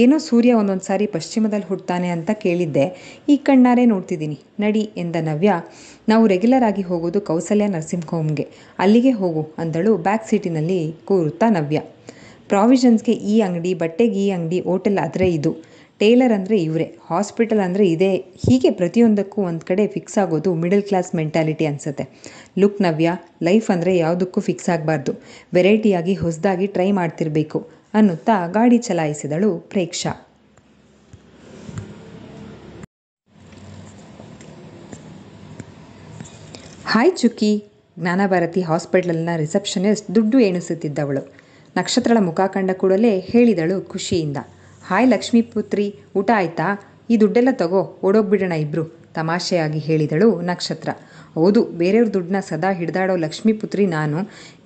ಏನೋ ಸೂರ್ಯ ಒಂದೊಂದು ಸಾರಿ ಪಶ್ಚಿಮದಲ್ಲಿ ಹುಡ್ತಾನೆ ಅಂತ ಕೇಳಿದ್ದೆ, ಈ ಕಣ್ಣಾರೆ ನೋಡ್ತಿದ್ದೀನಿ, ನಡಿ ಎಂದ ನವ್ಯ. ನಾವು ರೆಗ್ಯುಲರ್ ಆಗಿ ಹೋಗೋದು ಕೌಸಲ್ಯ ನರ್ಸಿಂಗ್ ಹೋಮ್ಗೆ, ಅಲ್ಲಿಗೆ ಹೋಗು ಅಂದಳು ಬ್ಯಾಕ್ ಸೀಟಿನಲ್ಲಿ ಕೂರುತ್ತಾ ನವ್ಯ. ಪ್ರಾವಿಷನ್ಸ್ಗೆ ಈ ಅಂಗಡಿ, ಬಟ್ಟೆಗೆ ಈ ಅಂಗಡಿ, ಹೋಟೆಲ್ ಆದರೆ ಇದು, ಟೇಲರ್ ಅಂದರೆ ಇವರೇ, ಹಾಸ್ಪಿಟಲ್ ಅಂದರೆ ಇದೇ, ಹೀಗೆ ಪ್ರತಿಯೊಂದಕ್ಕೂ ಒಂದು ಕಡೆ ಫಿಕ್ಸ್ ಆಗೋದು ಮಿಡಲ್ ಕ್ಲಾಸ್ ಮೆಂಟ್ಯಾಲಿಟಿ ಅನಿಸುತ್ತೆ. ಲುಕ್ ನವ್ಯ, ಲೈಫ್ ಅಂದರೆ ಯಾವುದಕ್ಕೂ ಫಿಕ್ಸ್ ಆಗಬಾರ್ದು, ವೆರೈಟಿಯಾಗಿ ಹೊಸದಾಗಿ ಟ್ರೈ ಮಾಡ್ತಿರ್ಬೇಕು ಅನ್ನುತ್ತಾ ಗಾಡಿ ಚಲಾಯಿಸಿದಳು ಪ್ರೇಕ್ಷಾ. ಹಾಯ್ ಚುಕ್ಕಿ. ಜ್ಞಾನಭಾರತಿ ಹಾಸ್ಪಿಟಲ್ನ ರಿಸೆಪ್ಷನಿಸ್ಟ್ ದುಡ್ಡು ಎಣಿಸುತ್ತಿದ್ದವಳು. ನಕ್ಷತ್ರಳ ಮುಖ ಕಂಡ ಕೂಡಲೇ ಹೇಳಿದಳು ಖುಷಿಯಿಂದ. ಹಾಯ್ ಲಕ್ಷ್ಮೀ ಪುತ್ರಿ, ಊಟ ಆಯ್ತಾ? ಈ ದುಡ್ಡೆಲ್ಲ ತಗೋ, ಓಡೋಗ್ಬಿಡೋಣ ಇಬ್ರು, ತಮಾಷೆಯಾಗಿ ಹೇಳಿದಳು ನಕ್ಷತ್ರ. ಹೌದು, ಬೇರೆಯವ್ರ ದುಡ್ಡನ್ನ ಸದಾ ಹಿಡ್ದಾಡೋ ಲಕ್ಷ್ಮೀ ಪುತ್ರಿ ನಾನು.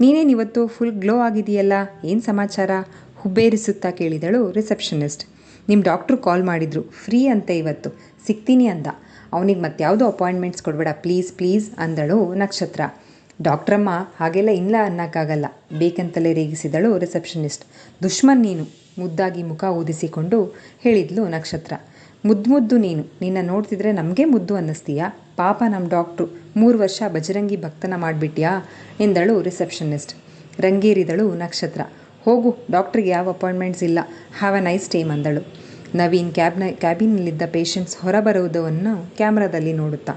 ನೀನೇನಿವತ್ತು ಫುಲ್ ಗ್ಲೋ ಆಗಿದೆಯಲ್ಲ, ಏನು ಸಮಾಚಾರ? ಹುಬ್ಬೇರಿಸುತ್ತಾ ಕೇಳಿದಳು ರಿಸೆಪ್ಷನಿಸ್ಟ್. ನಿಮ್ಮ ಡಾಕ್ಟ್ರು ಕಾಲ್ ಮಾಡಿದ್ರು, ಫ್ರೀ ಅಂತೆ ಇವತ್ತು, ಸಿಗ್ತೀನಿ ಅಂದ. ಅವನಿಗೆ ಮತ್ಯಾವುದೋ ಅಪಾಯಿಂಟ್ಮೆಂಟ್ಸ್ ಕೊಡಬೇಡ ಪ್ಲೀಸ್ ಪ್ಲೀಸ್ ಅಂದಳು ನಕ್ಷತ್ರ. ಡಾಕ್ಟ್ರಮ್ಮ ಹಾಗೆಲ್ಲ ಇಲ್ಲ ಅನ್ನೋಕ್ಕಾಗಲ್ಲ, ಬೇಕಂತಲೇ ರೇಗಿಸಿದಳು ರಿಸೆಪ್ಷನಿಸ್ಟ್. ದುಶ್ಮನ್ ನೀನು, ಮುದ್ದಾಗಿ ಮುಖ ಊದಿಸಿಕೊಂಡು ಹೇಳಿದ್ಲು ನಕ್ಷತ್ರ. ಮುದ್ದು ನೀನು, ನಿನ್ನ ನೋಡ್ತಿದ್ರೆ ನಮಗೆ ಮುದ್ದು ಅನ್ನಿಸ್ತೀಯಾ? ಪಾಪ ನಮ್ಮ ಡಾಕ್ಟ್ರು, 3 ವರ್ಷ ಬಜರಂಗಿ ಭಕ್ತನ ಮಾಡಿಬಿಟ್ಯಾ ಎಂದಳು ರಿಸೆಪ್ಷನಿಸ್ಟ್. ರಂಗೇರಿದಳು ನಕ್ಷತ್ರ. ಹೋಗು, ಡಾಕ್ಟ್ರಿಗೆ ಯಾವ ಅಪಾಯಿಂಟ್ಮೆಂಟ್ಸ್ ಇಲ್ಲ, ಹ್ಯಾವ್ ಅ ನೈಸ್ ಟೈಮ್ ಅಂದಳು. ನವೀನ್ ಕ್ಯಾಬಿನ್ನಲ್ಲಿದ್ದ ಪೇಷಂಟ್ಸ್ ಹೊರಬರುವುದನ್ನು ಕ್ಯಾಮ್ರಾದಲ್ಲಿ ನೋಡುತ್ತಾ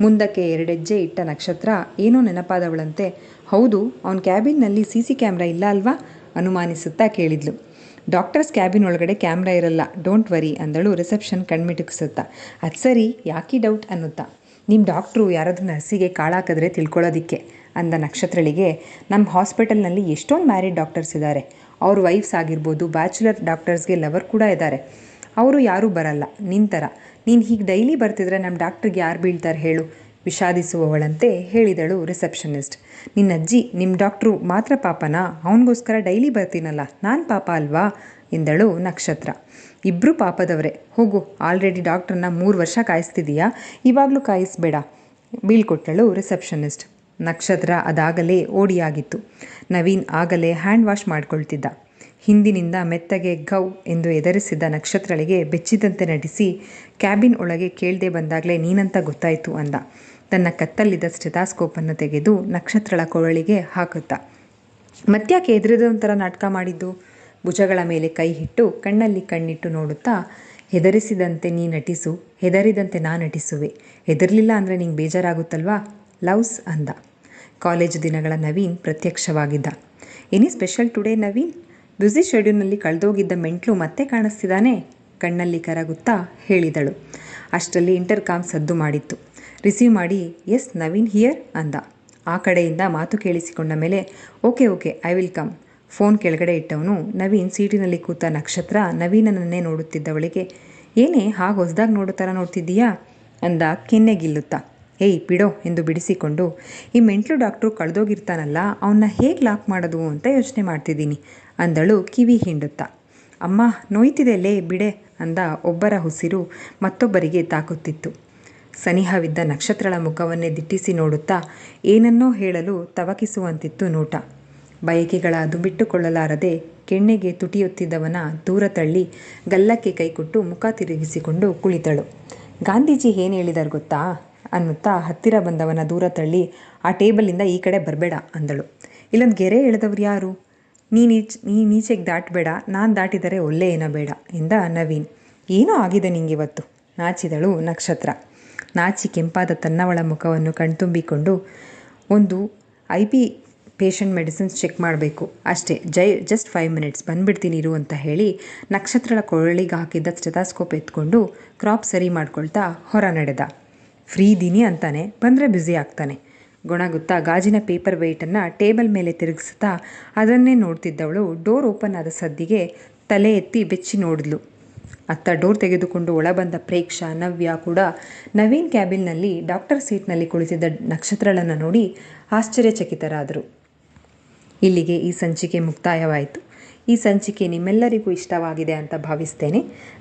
ಮುಂದಕ್ಕೆ 2 ಹೆಜ್ಜೆ ಇಟ್ಟ ನಕ್ಷತ್ರ ಏನೋ ನೆನಪಾದವಳಂತೆ, ಹೌದು, ಅವನ ಕ್ಯಾಬಿನ್ನಲ್ಲಿ CC ಕ್ಯಾಮ್ರಾ ಇಲ್ಲ ಅಲ್ವಾ ಅನುಮಾನಿಸುತ್ತಾ ಕೇಳಿದ್ಲು. ಡಾಕ್ಟರ್ಸ್ ಕ್ಯಾಬಿನ್ ಒಳಗಡೆ ಕ್ಯಾಮ್ರಾ ಇರಲ್ಲ, ಡೋಂಟ್ ವರಿ ಅಂದಳು ರಿಸೆಪ್ಷನ್ ಕಣ್ಮಿಟುಕಿಸುತ್ತಾ. ಅದು ಸರಿ, ಯಾಕಿ ಡೌಟ್ ಅನ್ನುತ್ತಾ. ನಿಮ್ಮ ಡಾಕ್ಟ್ರು ಯಾರಾದರೂ ನರ್ಸಿಗೆ ಕಾಳಾಕಿದ್ರೆ ತಿಳ್ಕೊಳ್ಳೋದಿಕ್ಕೆ ಅಂದ ನಕ್ಷತ್ರಳಿಗೆ. ನಮ್ಮ ಹಾಸ್ಪಿಟಲ್ನಲ್ಲಿ ಎಷ್ಟೊಂದು ಮ್ಯಾರಿಡ್ ಡಾಕ್ಟರ್ಸ್ ಇದ್ದಾರೆ, ಅವ್ರ ವೈಫ್ಸ್ ಆಗಿರ್ಬೋದು, ಬ್ಯಾಚುಲರ್ ಡಾಕ್ಟರ್ಸ್ಗೆ ಲವರ್ ಕೂಡ ಇದ್ದಾರೆ, ಅವರು ಯಾರೂ ಬರಲ್ಲ ನಿಂತರ. ನೀನು ಹೀಗೆ ಡೈಲಿ ಬರ್ತಿದ್ರೆ ನಮ್ಮ ಡಾಕ್ಟ್ರಿಗೆ ಯಾರು ಬೀಳ್ತಾರೆ ಹೇಳು, ವಿಷಾದಿಸುವವಳಂತೆ ಹೇಳಿದಳು ರಿಸೆಪ್ಷನಿಸ್ಟ್. ನಿನ್ನಜ್ಜಿ, ನಿಮ್ಮ ಡಾಕ್ಟ್ರು ಮಾತ್ರ ಪಾಪನಾ? ಅವನಿಗೋಸ್ಕರ ಡೈಲಿ ಬರ್ತೀನಲ್ಲ, ನಾನು ಪಾಪ ಅಲ್ವಾ ಎಂದಳು ನಕ್ಷತ್ರ. ಇಬ್ಬರು ಪಾಪದವರೇ, ಹೋಗು, ಆಲ್ರೆಡಿ ಡಾಕ್ಟ್ರನ್ನ 3 ವರ್ಷ ಕಾಯಿಸ್ತಿದೀಯಾ, ಇವಾಗಲೂ ಕಾಯಿಸ್ಬೇಡ ಬೀಳ್ಕೊಟ್ಟಳು ರಿಸೆಪ್ಷನಿಸ್ಟ್. ನಕ್ಷತ್ರ ಅದಾಗಲೇ ಓಡಿಯಾಗಿತ್ತು. ನವೀನ್ ಆಗಲೇ ಹ್ಯಾಂಡ್ ವಾಶ್ ಮಾಡ್ಕೊಳ್ತಿದ್ದ. ಹಿಂದಿನಿಂದ ಮೆತ್ತಗೆ ಗೌ ಎಂದು ಎದರಿಸಿದ್ದ ನಕ್ಷತ್ರಳಿಗೆ ಬೆಚ್ಚಿದಂತೆ ನಟಿಸಿ, ಕ್ಯಾಬಿನ್ ಒಳಗೆ ಕೇಳದೆ ಬಂದಾಗಲೇ ನೀನಂತ ಗೊತ್ತಾಯಿತು ಅಂದ. ತನ್ನ ಕತ್ತಲ್ಲಿದ್ದ ಸ್ಟೆಥಾಸ್ಕೋಪನ್ನು ತೆಗೆದು ನಕ್ಷತ್ರಳ ಕೊರಳಿಗೆ ಹಾಕುತ್ತಾ. ಮತ್ತ್ಯಾಕೆ ಹೆದರಿದೊಂಥರ ನಾಟಕ ಮಾಡಿದ್ದು? ಭುಜಗಳ ಮೇಲೆ ಕೈ ಇಟ್ಟು ಕಣ್ಣಲ್ಲಿ ಕಣ್ಣಿಟ್ಟು ನೋಡುತ್ತಾ, ಹೆದರಿಸಿದಂತೆ ನೀ ನಟಿಸು, ಹೆದರಿದಂತೆ ನಾ ನಟಿಸುವೆ, ಹೆದರಲಿಲ್ಲ ಅಂದರೆ ನಿಂಗೆ ಬೇಜಾರಾಗುತ್ತಲ್ವಾ, ಲವ್ಸ್ ಅಂದ. ಕಾಲೇಜು ದಿನಗಳ ನವೀನ್ ಪ್ರತ್ಯಕ್ಷವಾಗಿದ್ದ. Any special today Naveen? Busy ಶೆಡ್ಯೂಲ್ನಲ್ಲಿ ಕಳೆದೋಗಿದ್ದ ಮೆಂಟ್ಲು ಮತ್ತೆ ಕಾಣಿಸ್ತಿದ್ದಾನೆ ಕಣ್ಣಲ್ಲಿ ಕರಗುತ್ತಾ ಹೇಳಿದಳು. ಅಷ್ಟರಲ್ಲಿ ಇಂಟರ್ಕಾಮ್ ಸದ್ದು ಮಾಡಿತ್ತು. ರಿಸೀವ್ ಮಾಡಿ, ಎಸ್ ನವೀನ್ ಹಿಯರ್ ಅಂದ. ಆ ಕಡೆಯಿಂದ ಮಾತು ಕೇಳಿಸಿಕೊಂಡ ಮೇಲೆ, okay I will come. Phone ಕೆಳಗಡೆ ಇಟ್ಟವನು ನವೀನ್ ಸೀಟಿನಲ್ಲಿ ಕೂತ ನಕ್ಷತ್ರ ನವೀನನನ್ನೇ ನೋಡುತ್ತಿದ್ದವಳಿಗೆ, ಏನೇ ಹಾಗೆ ಹೊಸದಾಗಿ ನೋಡೋ ಥರ ನೋಡ್ತಿದ್ದೀಯಾ ಅಂದ ಕೆನ್ನೆಗಿಲ್ಲುತ್ತಾ. ಏಯ್ ಬಿಡೋ ಎಂದು ಬಿಡಿಸಿಕೊಂಡು, ಈ ಮೆಂಟ್ಲು ಡಾಕ್ಟ್ರು ಕಳೆದೋಗಿರ್ತಾನಲ್ಲ, ಅವನ್ನ ಹೇಗೆ ಲಾಕ್ ಮಾಡೋದು ಅಂತ ಯೋಚನೆ ಮಾಡ್ತಿದ್ದೀನಿ ಅಂದಳು ಕಿವಿ ಹಿಂಡುತ್ತಾ. ಅಮ್ಮ ನೋಯ್ತಿದೆ ಲೇ ಬಿಡೆ ಅಂದ ಒಬ್ಬರ ಉಸಿರು ಮತ್ತೊಬ್ಬರಿಗೆ ತಾಕುತ್ತಿತ್ತು. ಸನಿಹವಿದ್ದ ನಕ್ಷತ್ರಳ ಮುಖವನ್ನೇ ದಿಟ್ಟಿಸಿ ನೋಡುತ್ತಾ ಏನನ್ನೋ ಹೇಳಲು ತವಕಿಸುವಂತಿತ್ತು ನೋಟ. ಬಯಕೆಗಳ ಅದು ಬಿಟ್ಟುಕೊಳ್ಳಲಾರದೆ ಕೆನ್ನೆಗೆ ತುಟಿಯುತ್ತಿದ್ದವನ ದೂರ ತಳ್ಳಿ ಗಲ್ಲಕ್ಕೆ ಕೈಕೊಟ್ಟು ಮುಖ ತಿರುಗಿಸಿಕೊಂಡು ಕುಳಿತಳು. ಗಾಂಧೀಜಿ ಏನು ಹೇಳಿದಾರೆ ಗೊತ್ತಾ ಅನ್ನುತ್ತಾ ಹತ್ತಿರ ಬಂದವನ ದೂರ ತಳ್ಳಿ, ಆ ಟೇಬಲಿಂದ ಈ ಕಡೆ ಬರಬೇಡ ಅಂದಳು. ಇಲ್ಲೊಂದು ಗೆರೆ ಎಳೆದವ್ರು ಯಾರು? ನೀಚೆಗೆ ದಾಟಬೇಡ, ನಾನು ದಾಟಿದರೆ ಒಳ್ಳೆ ಏನೋ ಬೇಡ ಎಂದ ನವೀನ್. ಏನೋ ಆಗಿದೆ ನಿಂಗಿವತ್ತು ನಾಚಿದಳು ನಕ್ಷತ್ರ. ನಾಚಿ ಕೆಂಪಾದ ತನ್ನವಳ ಮುಖವನ್ನು ಕಣ್ತುಂಬಿಕೊಂಡು, ಒಂದು IP ಪೇಷಂಟ್ ಮೆಡಿಸಿನ್ಸ್ ಚೆಕ್ ಮಾಡಬೇಕು ಅಷ್ಟೇ, ಜಸ್ಟ್ 5 ಮಿನಿಟ್ಸ್ ಬಂದುಬಿಡ್ತೀನಿ ಇರು ಅಂತ ಹೇಳಿ ನಕ್ಷತ್ರಳ ಕೊರಳಿಗೆ ಹಾಕಿದ್ದ ಸ್ಟೆಥಾಸ್ಕೋಪ್ ಎತ್ಕೊಂಡು ಕ್ರಾಪ್ ಸರಿ ಮಾಡ್ಕೊಳ್ತಾ ಹೊರ ನಡೆದ. ಫ್ರೀ ಇದ್ದೀನಿ ಅಂತಾನೆ, ಬಂದರೆ ಬ್ಯುಸಿ ಆಗ್ತಾನೆ. ಗೊಣಗುತ್ತಾ ಗಾಜಿನ ಪೇಪರ್ ವೆಯ್ಟನ್ನು ಟೇಬಲ್ ಮೇಲೆ ತಿರುಗಿಸುತ್ತಾ ಅದನ್ನೇ ನೋಡ್ತಿದ್ದವಳು ಡೋರ್ ಓಪನ್ ಆದ ಸದ್ದಿಗೆ ತಲೆ ಎತ್ತಿ ಬೆಚ್ಚಿ ನೋಡಿದ್ಲು. ಅತ್ತ ಡೋರ್ ತೆಗೆದುಕೊಂಡು ಒಳಬಂದ ಪ್ರೇಕ್ಷಾ, ನವ್ಯ ಕೂಡ ನವೀನ್ ಕ್ಯಾಬಿನ್ನಲ್ಲಿ ಡಾಕ್ಟರ್ ಸೀಟ್ನಲ್ಲಿ ಕುಳಿತಿದ್ದ ನಕ್ಷತ್ರಳನ್ನು ನೋಡಿ ಆಶ್ಚರ್ಯಚಕಿತರಾದರು. ಇಲ್ಲಿಗೆ ಈ ಸಂಚಿಕೆ ಮುಕ್ತಾಯವಾಯಿತು. ಈ ಸಂಚಿಕೆ ನಿಮ್ಮೆಲ್ಲರಿಗೂ ಇಷ್ಟವಾಗಿದೆ ಅಂತ ಭಾವಿಸ್ತೇನೆ.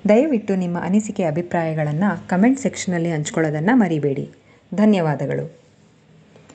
ದಯವಿಟ್ಟು ನಿಮ್ಮ ಅನಿಸಿಕೆ ಅಭಿಪ್ರಾಯಗಳನ್ನು ಕಮೆಂಟ್ ಸೆಕ್ಷನಲ್ಲಿ ಹಂಚ್ಕೊಳ್ಳೋದನ್ನು ಮರಿಬೇಡಿ. ಧನ್ಯವಾದಗಳು.